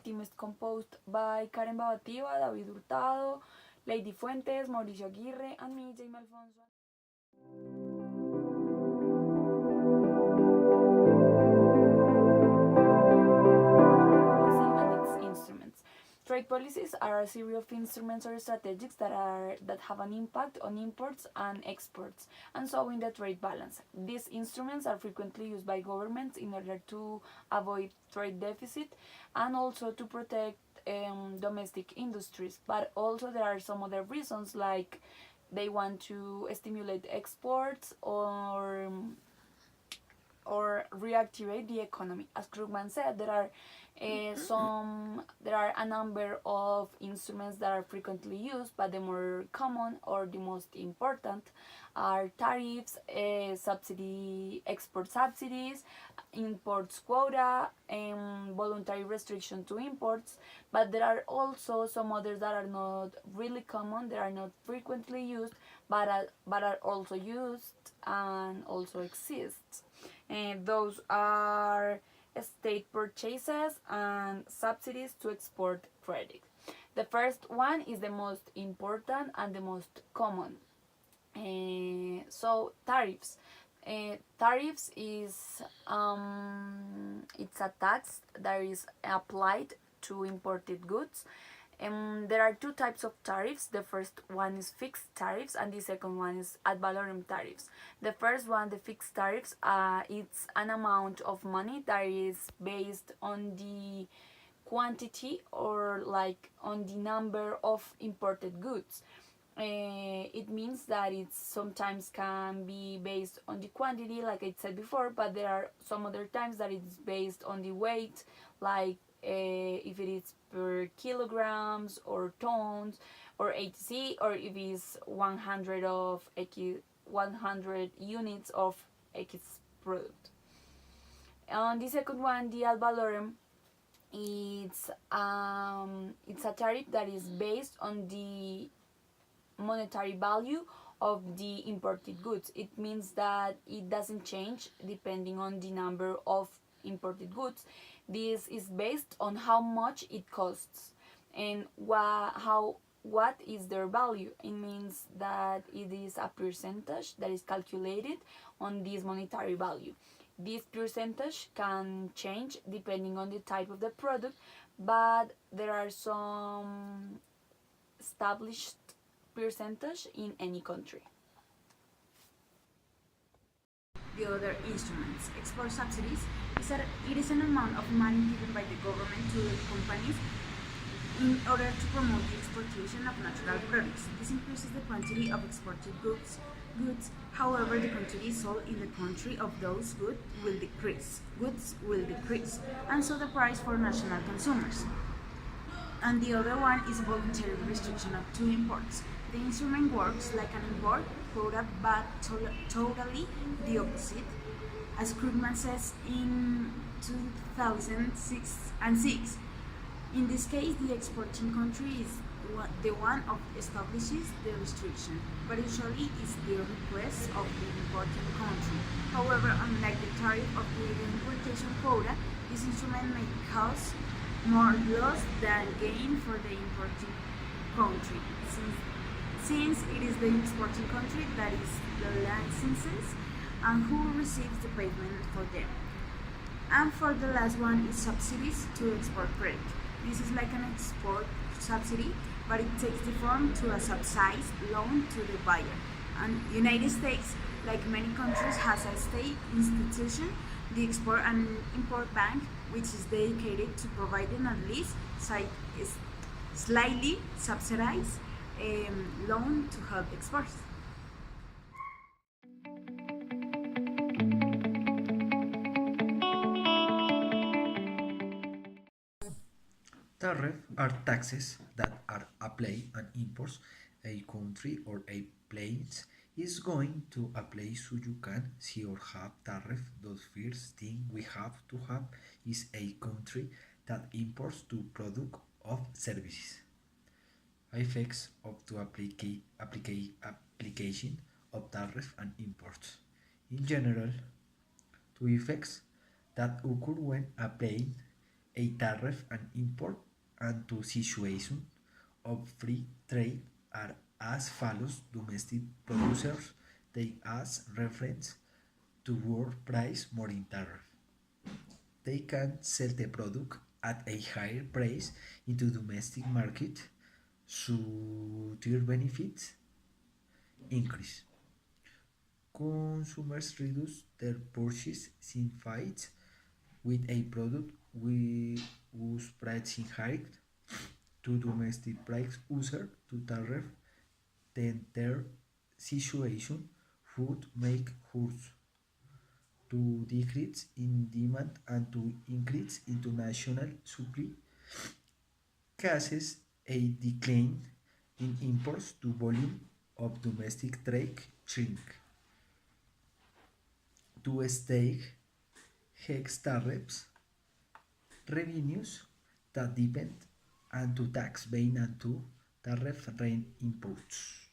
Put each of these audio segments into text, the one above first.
team is composed by Karen Babativa, David Hurtado, Lady Fuentes, Mauricio Aguirre, and me, Jaime Alfonso. Trade policies are a series of instruments or strategies that have an impact on imports and exports, and so in the trade balance. These instruments are frequently used by governments in order to avoid trade deficit and also to protect domestic industries. But also there are some other reasons, like they want to stimulate exports or reactivate the economy. As Krugman said, there are a number of instruments that are frequently used, but the more common or the most important are tariffs, export subsidies, imports quota, voluntary restriction to imports. But there are also some others that are not really common, that are not frequently used, but are also used and also exist. And those are state purchases and subsidies to export credit. The first one is the most important and the most common. So tariffs. Tariffs is it's a tax that is applied to imported goods. There are two types of tariffs. The first one is fixed tariffs and the second one is ad valorem tariffs. The first one, the fixed tariffs, it's an amount of money that is based on the quantity or like on the number of imported goods. It means that it sometimes can be based on the quantity, like I said before, but there are some other times that it's based on the weight, like if it is per kilograms or tons or ATC, or if it's 100 units of X product. And the second one, the ad valorem, it's a tariff that is based on the monetary value of the imported goods. It means that it doesn't change depending on the number of imported goods. This is based on how much it costs and what is their value. It means that it is a percentage that is calculated on this monetary value. This percentage can change depending on the type of the product, but there are some established percentage in any country. The other instruments, export subsidies, it is an amount of money given by the government to the companies in order to promote the exportation of natural products. This increases the quantity of exported goods. However, the quantity sold in the country of those goods will decrease, and so the price for national consumers. And the other one is voluntary restriction to imports. The instrument works like an import quota, but totally the opposite, as Krugman says in 2006. In this case, the exporting country is the one that establishes the restriction, but usually it's the request of the importing country. However, unlike the tariff of the importation quota, this instrument may cause more loss than gain for the importing country, since it is the exporting country that is the licenses and who receives the payment for them. And for the last one is subsidies to export credit. This is like an export subsidy, but it takes the form to a subsidized loan to the buyer. And United States, like many countries, has a state institution, the Export and Import Bank, which is dedicated to providing at least slightly subsidized loan to help exports. Tariffs are taxes that are applied on imports a country or a place is going to apply, so you can see or have tariff. The first thing we have to have is a country that imports to product of services. Effects of the application of tariff and imports. In general, two effects that occur when applied A tariff and import and two situations of free trade are as follows. Domestic producers take as reference to world price more in tariff. They can sell the product at a higher price into domestic market, so their benefits increase. Consumers reduce their purchase fights with a product whose price is high to domestic price user to tariff, then their situation would make worse to decrease in demand and to increase international supply causes a decline in imports to volume of domestic trade shrink. To stay hex tariffs revenues that depend and to tax being and to tariff rent imports.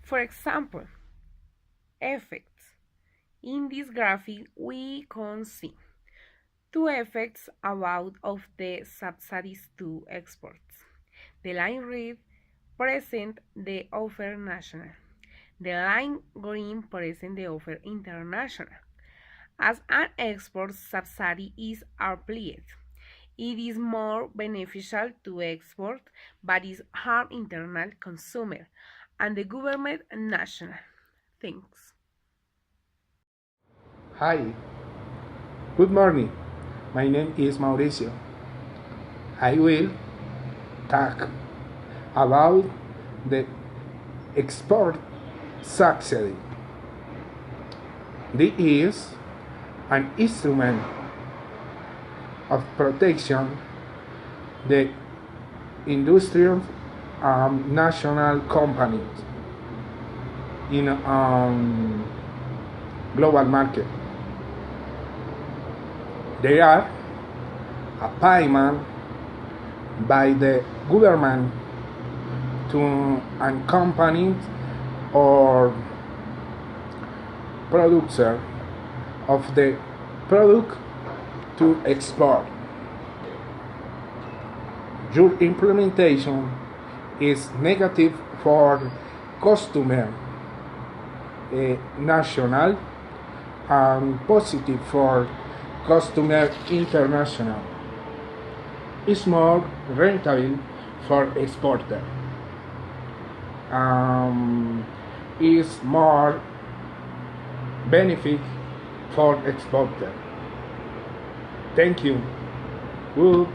For example, effects. In this graphic, we can see two effects about of the subsidies to exports. The line red present the offer national. The line green present the offer international. As an export subsidy is applied, it is more beneficial to export, but is harm internal consumer and the government national. Thanks. Hi, good morning. My name is Mauricio. I will talk about the export subsidy. This is an instrument of protection the industrial national companies in global market. They are a payment by the government to a company or producer of the product to export. Your implementation is negative for customer national and positive for customer international. It's more rentable for exporter. Is more benefit for exporter. Thank you. Good.